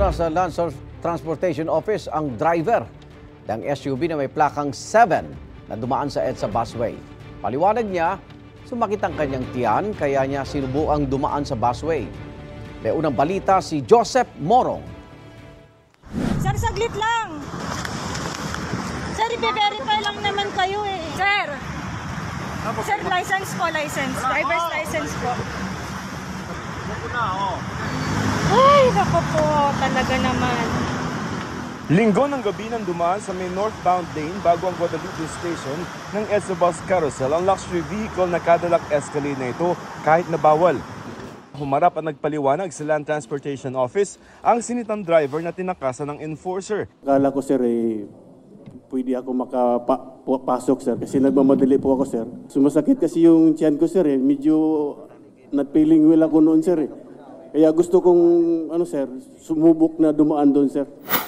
na sa Land Transportation Office ang driver ng SUV na may plakang 7 na dumaan sa EDSA busway. Paliwanag niya, sumakit ang kanyang tiyan kaya niya sinubukang dumaan sa busway. May unang balita si Joseph Morong. Sir, saglit lang. Sir, i-verify lang naman kayo eh. Sir, sir, license po, license. Driver's license po. Ay, bako po, talaga naman. Linggo ng gabi nang dumaan sa may northbound lane bago ang Guadalupe Station ng EDSA Bus Carousel ang luxury vehicle na Cadillac Escalade na ito kahit na bawal. Humarap at nagpaliwanag sa Land Transportation Office ang sinitang driver na tinakasan ng enforcer. Akala ko sir pwede ako makapasok sir kasi nagmamadali po ako sir. Sumasakit kasi yung tiyan ko sir medyo not feeling well ako noon sir Kaya gusto kong sumubok na dumaan doon sir.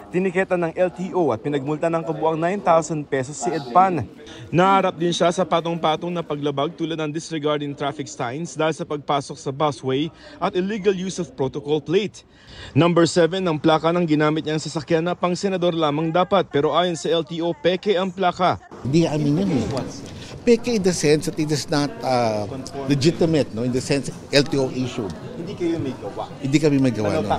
Tiniketa ng LTO at pinagmulta ng kabuang 9,000 pesos si Edpan. Naharap din siya sa patong-patong na paglabag tulad ng disregarding traffic signs dahil sa pagpasok sa busway at illegal use of protocol plate. Number 7 ang plaka ng ginamit niyang sasakyan na pang senador lamang dapat pero ayon sa LTO, peke ang plaka. Hindi amin yun Peke in the sense that it is not legitimate, no? In the sense LTO issued. Hindi kayo may gawa? Hindi kami may gawa, no?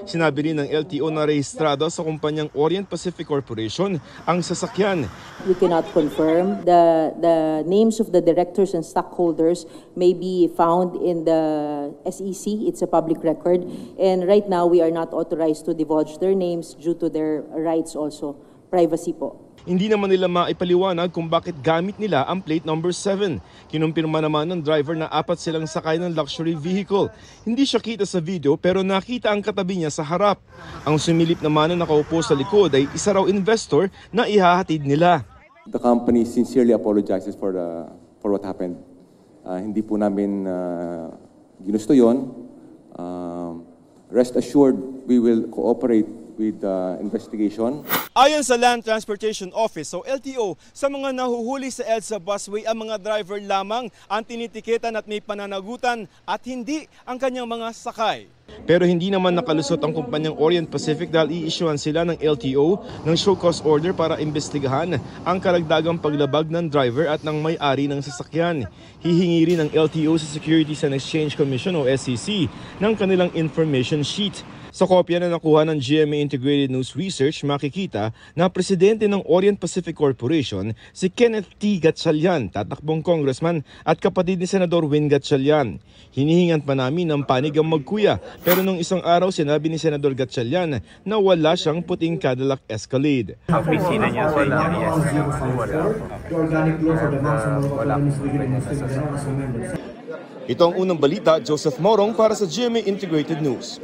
Sinabi rin ng LTO na rehistrado sa kumpanyang Orient Pacific Corporation ang sasakyan. We cannot confirm. The names of the directors and stockholders may be found in the SEC. It's a public record. And right now, we are not authorized to divulge their names due to their rights also. Privacy po. Hindi naman nila maipaliwanag kung bakit gamit nila ang plate number 7. Kinumpirma naman ng driver na 4 silang sakay ng luxury vehicle. Hindi siya kita sa video pero nakita ang katabi niya sa harap. Ang sumilip naman na nakaupo sa likod ay isa raw investor na ihahatid nila. The company sincerely apologizes for what happened. Hindi po namin ginusto yun. Rest assured, we will cooperate with the investigation. Ayon sa Land Transportation Office o LTO, sa mga nahuhuli sa EDSA busway ang mga driver lamang ang tinitiketan at may pananagutan at hindi ang kanyang mga sakay. Pero hindi naman nakalusot ang kumpanyang Orient Pacific dahil i-issuean sila ng LTO ng show cause order para imbestigahan ang karagdagang paglabag ng driver at ng may-ari ng sasakyan. Hihingi rin ng LTO sa Securities and Exchange Commission o SEC ng kanilang information sheet. Sa kopya na nakuha ng GMA Integrated News Research, makikita na presidente ng Orient Pacific Corporation si Kenneth T. Gatchalian, tatakbong congressman at kapatid ni Senador Win Gatchalian. Hinihingan pa namin ng panig ang magkuya pero nung isang araw sinabi ni Senador Gatchalian na wala siyang puting Cadillac Escalade. Ang opisina niya sa inyo, yes. Ito ang unang balita, Joseph Morong para sa GMA Integrated News.